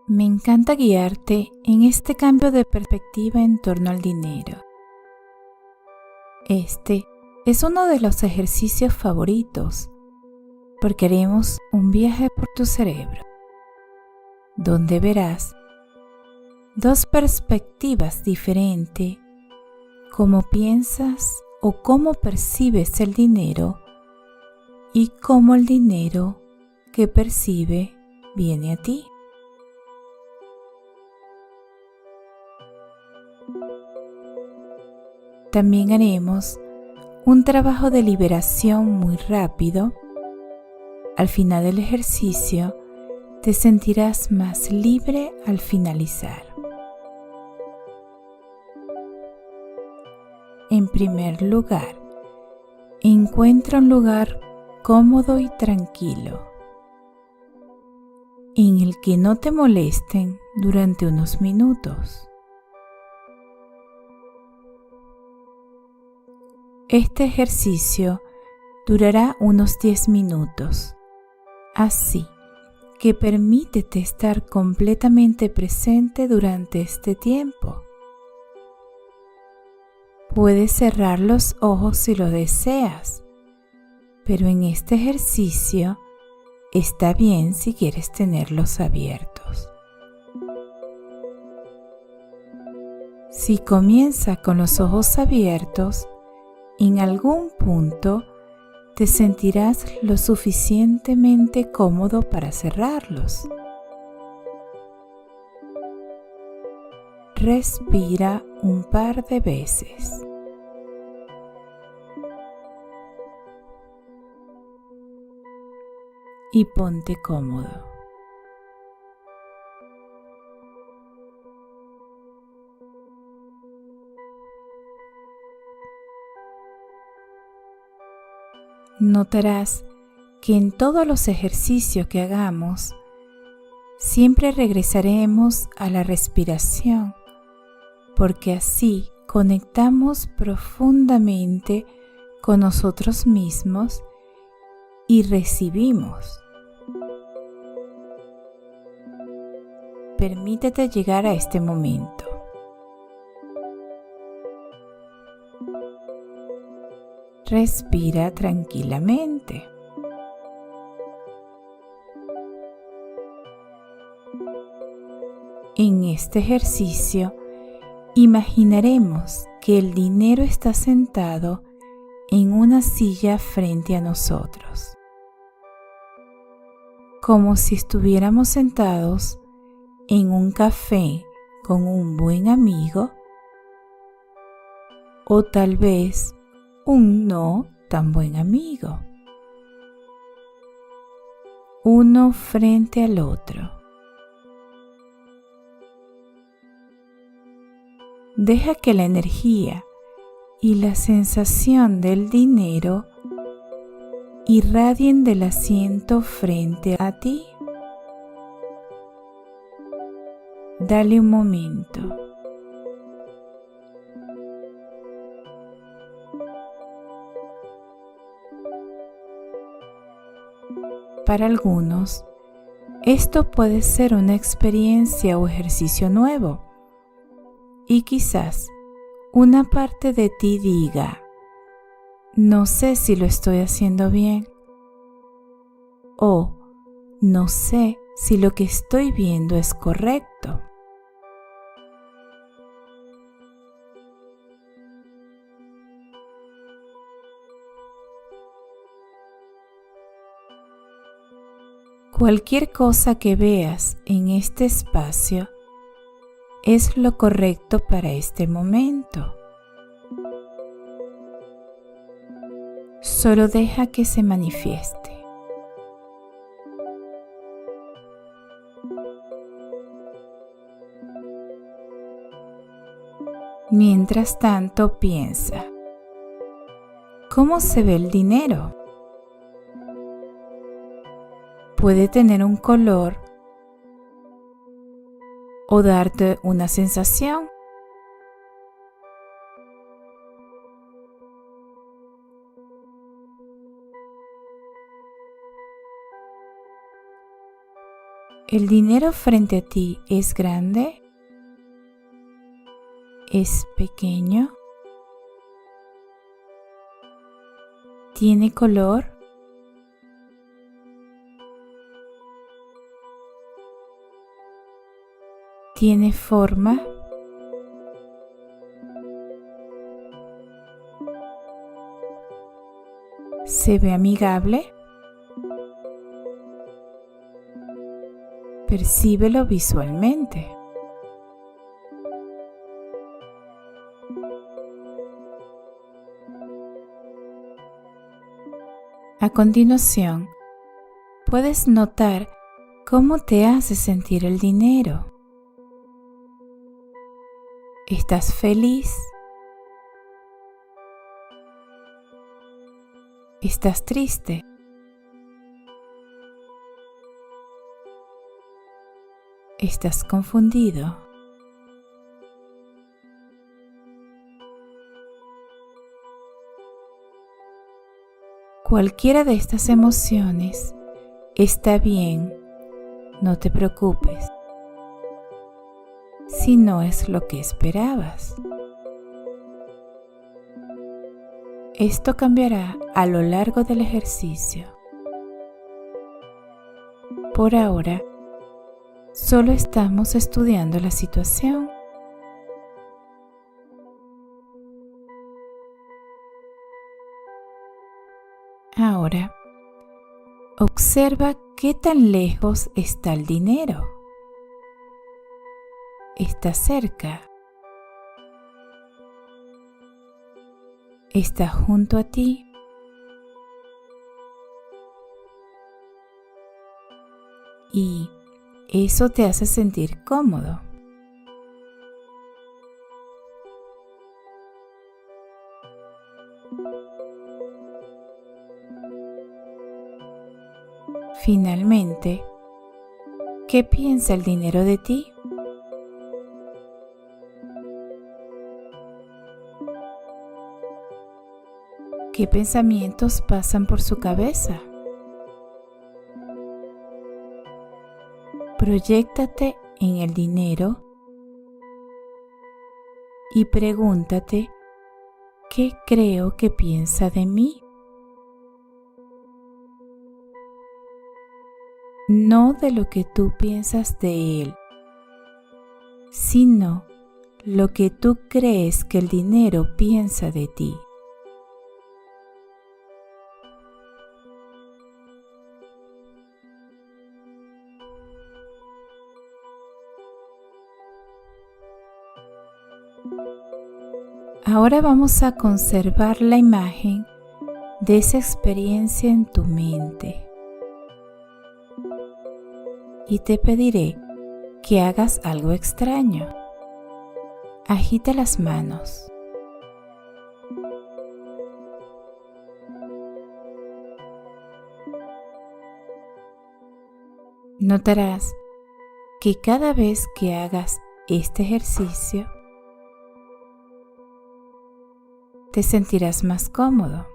Me encanta guiarte en este cambio de perspectiva en torno al dinero. Este es uno de los ejercicios favoritos porque haremos un viaje por tu cerebro, donde verás dos perspectivas diferentes, cómo piensas o cómo percibes el dinero y cómo el dinero que percibe viene a ti. También haremos un trabajo de liberación muy rápido. Al final del ejercicio, te sentirás más libre al finalizar. En primer lugar, encuentra un lugar cómodo y tranquilo, en el que no te molesten durante unos minutos. Este ejercicio durará unos 10 minutos, así que permítete estar completamente presente durante este tiempo. Puedes cerrar los ojos si lo deseas, pero en este ejercicio está bien si quieres tenerlos abiertos. Si comienza con los ojos abiertos, en algún punto te sentirás lo suficientemente cómodo para cerrarlos. Respira un par de veces. Y ponte cómodo. Notarás que en todos los ejercicios que hagamos, siempre regresaremos a la respiración, porque así conectamos profundamente con nosotros mismos y recibimos. Permítete llegar a este momento. Respira tranquilamente. En este ejercicio, imaginaremos que el dinero está sentado en una silla frente a nosotros, como si estuviéramos sentados en un café con un buen amigo, o tal vez un no tan buen amigo, uno frente al otro. Deja que la energía y la sensación del dinero irradien del asiento frente a ti. Dale un momento. Para algunos, esto puede ser una experiencia o ejercicio nuevo, y quizás una parte de ti diga, no sé si lo estoy haciendo bien, o no sé si lo que estoy viendo es correcto. Cualquier cosa que veas en este espacio es lo correcto para este momento. Solo deja que se manifieste. Mientras tanto, piensa, ¿cómo se ve el dinero? Puede tener un color o darte una sensación. ¿El dinero frente a ti es grande? ¿Es pequeño? ¿Tiene color? ¿Tiene forma? ¿Se ve amigable? Percíbelo visualmente. A continuación, puedes notar cómo te hace sentir el dinero. ¿Estás feliz? ¿Estás triste? ¿Estás confundido? Cualquiera de estas emociones está bien, no te preocupes. Si no es lo que esperabas. Esto cambiará a lo largo del ejercicio. Por ahora, solo estamos estudiando la situación. Ahora, observa qué tan lejos está el dinero. ¿Está cerca? ¿Está junto a ti? Y eso te hace sentir cómodo. Finalmente, ¿qué piensa el dinero de ti? ¿Qué pensamientos pasan por su cabeza? Proyéctate en el dinero y pregúntate, ¿qué creo que piensa de mí? No de lo que tú piensas de él, sino lo que tú crees que el dinero piensa de ti. Ahora vamos a conservar la imagen de esa experiencia en tu mente. Y te pediré que hagas algo extraño. Agita las manos. Notarás que cada vez que hagas este ejercicio, te sentirás más cómodo.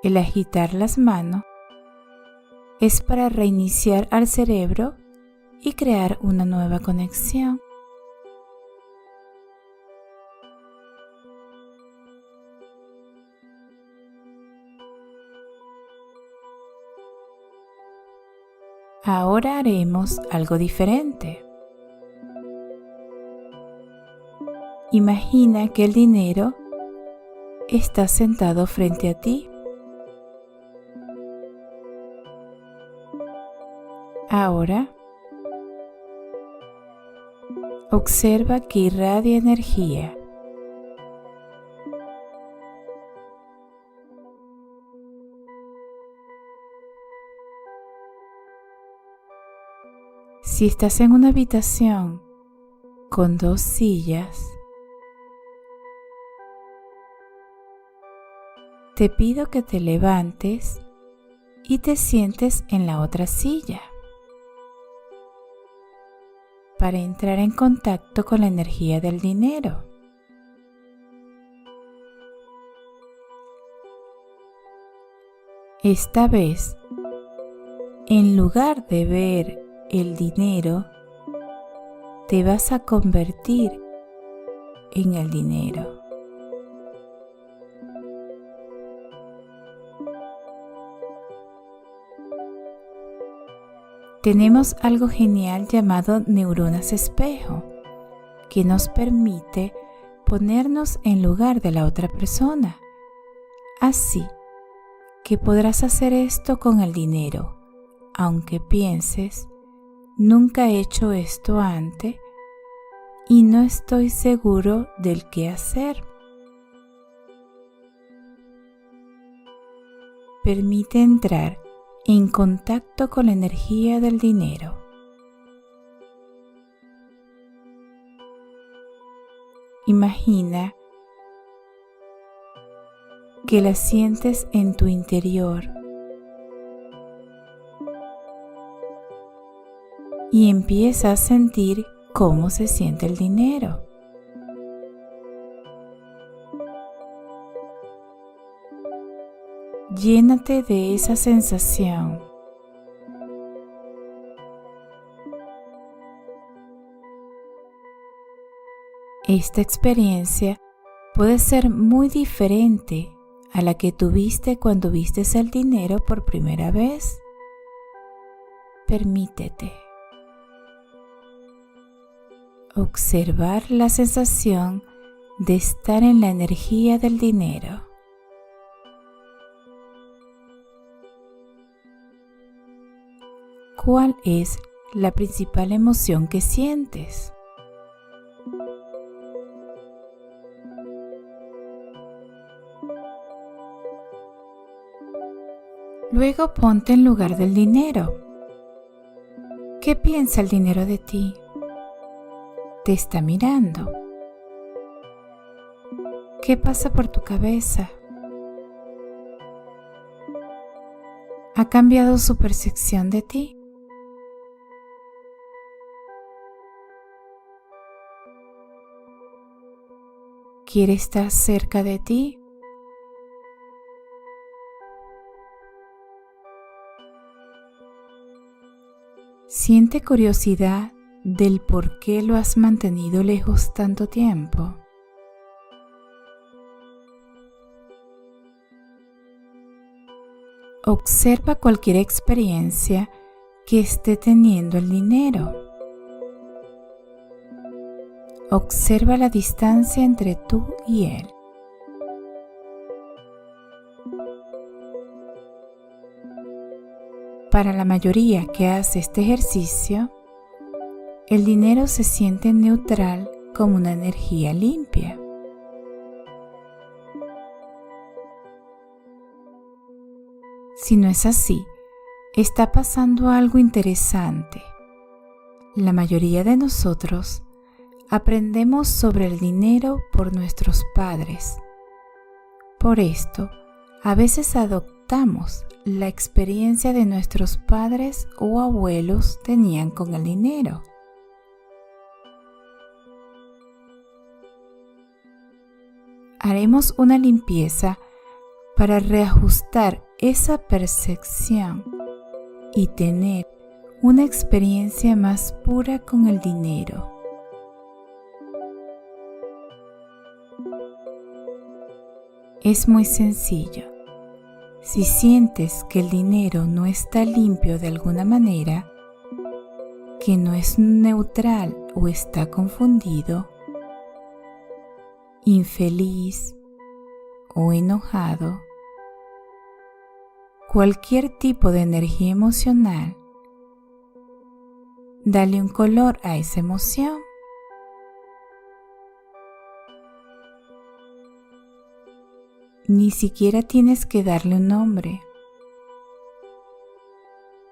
El agitar las manos es para reiniciar al cerebro y crear una nueva conexión. Ahora haremos algo diferente. Imagina que el dinero está sentado frente a ti. Ahora, observa que irradia energía. Si estás en una habitación con 2 sillas, te pido que te levantes y te sientes en la otra silla para entrar en contacto con la energía del dinero. Esta vez, En lugar de ver el dinero, te vas a convertir en el dinero. Tenemos algo genial llamado neuronas espejo, que nos permite ponernos en lugar de la otra persona. Así que podrás hacer esto con el dinero, aunque pienses, nunca he hecho esto antes y no estoy seguro del qué hacer. Permite entrar en contacto con la energía del dinero. Imagina que la sientes en tu interior y empieza a sentir cómo se siente el dinero. Llénate de esa sensación. Esta experiencia puede ser muy diferente a la que tuviste cuando viste el dinero por primera vez. Permítete observar la sensación de estar en la energía del dinero. ¿Cuál es la principal emoción que sientes? Luego ponte en lugar del dinero. ¿Qué piensa el dinero de ti? Te está mirando. ¿Qué pasa por tu cabeza? ¿Ha cambiado su percepción de ti? ¿Quiere estar cerca de ti? Siente curiosidad del por qué lo has mantenido lejos tanto tiempo. Observa cualquier experiencia que esté teniendo el dinero. Observa la distancia entre tú y él. Para la mayoría que hace este ejercicio, el dinero se siente neutral como una energía limpia. Si no es así, está pasando algo interesante. La mayoría de nosotros aprendemos sobre el dinero por nuestros padres. Por esto, a veces adoptamos la experiencia de nuestros padres o abuelos tenían con el dinero. Haremos una limpieza para reajustar esa percepción y tener una experiencia más pura con el dinero. Es muy sencillo. Si sientes que el dinero no está limpio de alguna manera, que no es neutral o está confundido, infeliz o enojado, cualquier tipo de energía emocional, dale un color a esa emoción. Ni siquiera tienes que darle un nombre.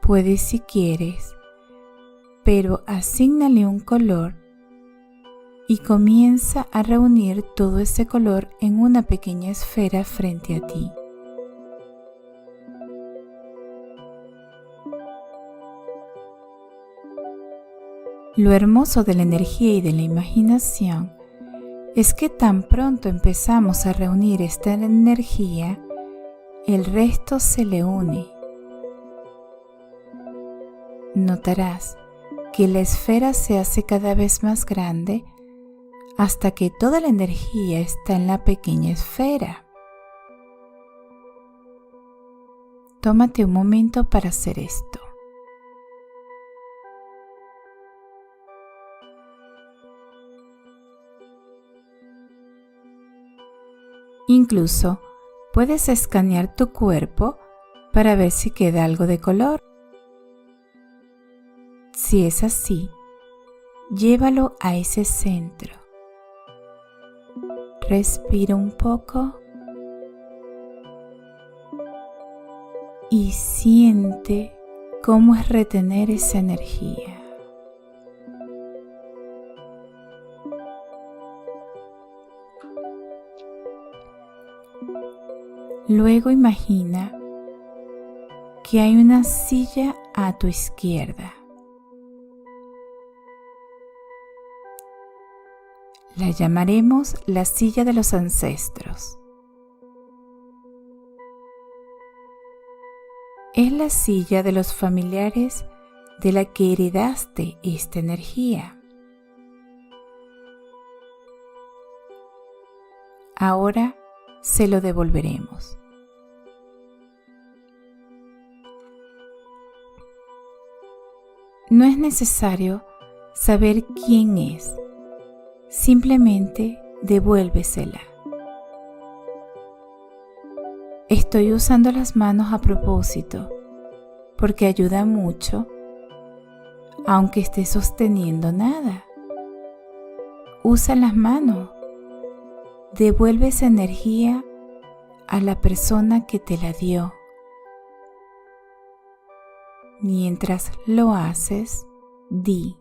Puedes si quieres, pero asígnale un color y comienza a reunir todo ese color en una pequeña esfera frente a ti. Lo hermoso de la energía y de la imaginación es que tan pronto empezamos a reunir esta energía, el resto se le une. notarás que la esfera se hace cada vez más grande hasta que toda la energía está en la pequeña esfera. Tómate un momento para hacer esto. Incluso puedes escanear tu cuerpo para ver si queda algo de color. Si es así, llévalo a ese centro. Respira un poco y siente cómo es retener esa energía. Luego imagina que hay una silla a tu izquierda. La llamaremos la silla de los ancestros. Es la silla de los familiares de la que heredaste esta energía. Ahora se lo devolveremos. No es necesario saber quién es, simplemente devuélvesela. Estoy usando las manos a propósito porque ayuda mucho, aunque estés sosteniendo nada. Usa las manos. Devuelve esa energía a la persona que te la dio. Mientras lo haces, di: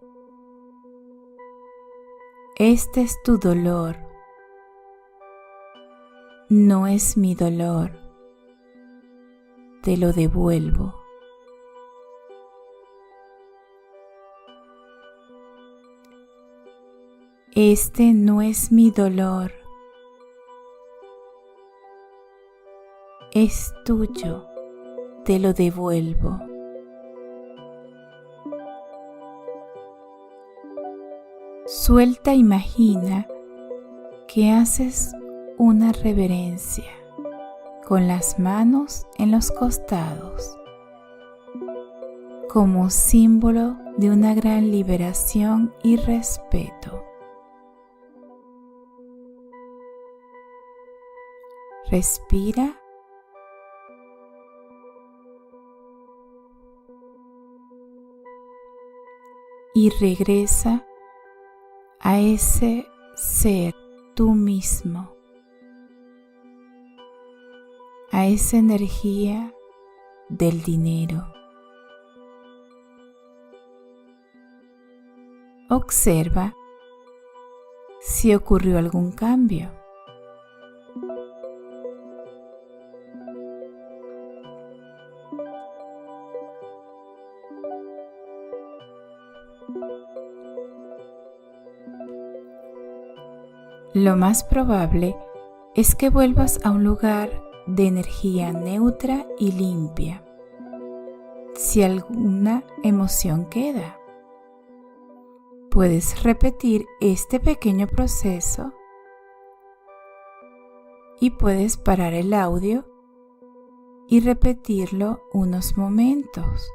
este es tu dolor, no es mi dolor, te lo devuelvo. Este no es mi dolor, es tuyo, te lo devuelvo. Suelta, imagina que haces una reverencia con las manos en los costados, como símbolo de una gran liberación y respeto. Respira y regresa a ese ser tú mismo, a esa energía del dinero. Observa si ocurrió algún cambio. Lo más probable es que vuelvas a un lugar de energía neutra y limpia, si alguna emoción queda. Puedes repetir este pequeño proceso y puedes parar el audio y repetirlo unos momentos.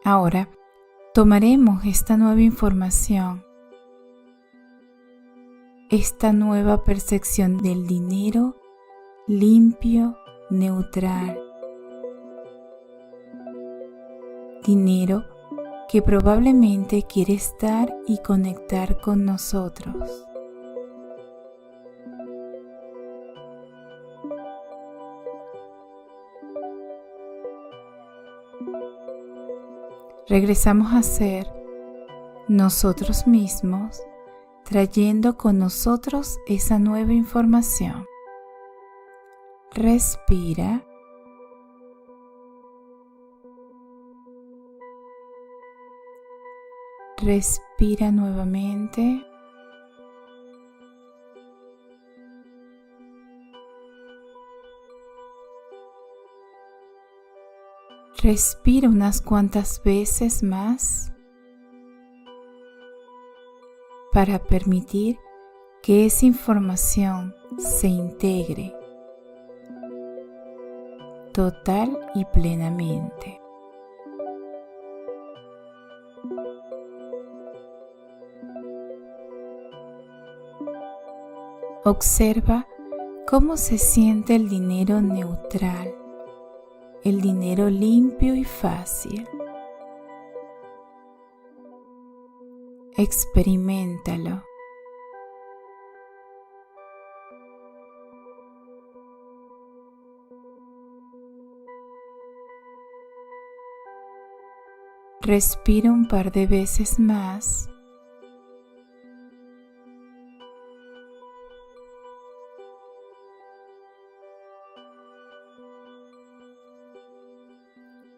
Ahora tomaremos esta nueva información, esta nueva percepción del dinero limpio, neutral. Dinero que probablemente quiere estar y conectar con nosotros. Regresamos a ser nosotros mismos, trayendo con nosotros esa nueva información. Respira. Respira nuevamente. Respira unas cuantas veces más para permitir que esa información se integre total y plenamente. Observa cómo se siente el dinero neutral, el dinero limpio y fácil. Experiméntalo. Respira un par de veces más.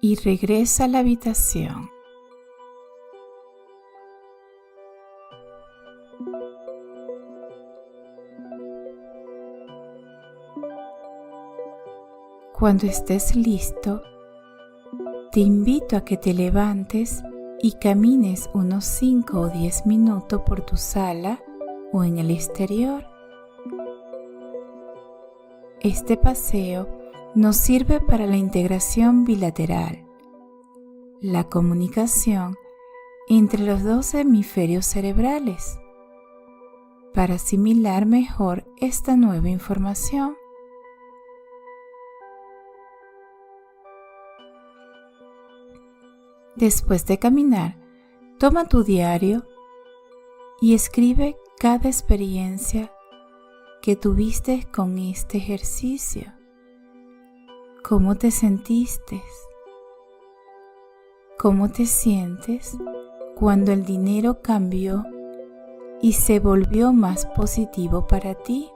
Y regresa a la habitación. Cuando estés listo, te invito a que te levantes y camines unos 5 o 10 minutos por tu sala o en el exterior. Este paseo nos sirve para la integración bilateral, la comunicación entre los dos hemisferios cerebrales, para asimilar mejor esta nueva información. Después de caminar, toma tu diario y escribe cada experiencia que tuviste con este ejercicio. ¿Cómo te sentiste? ¿Cómo te sientes cuando el dinero cambió y se volvió más positivo para ti?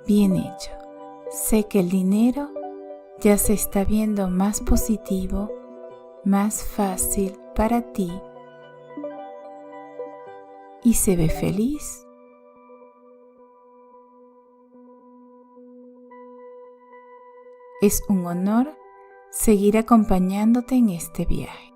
Bien hecho. Sé que el dinero ya se está viendo más positivo, más fácil para ti y se ve feliz. Es un honor seguir acompañándote en este viaje.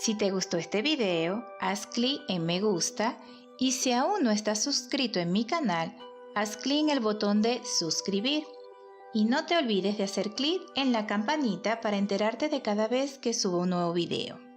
Si te gustó este video, haz clic en me gusta y si aún no estás suscrito en mi canal, haz clic en el botón de suscribir. Y no te olvides de hacer clic en la campanita para enterarte de cada vez que subo un nuevo video.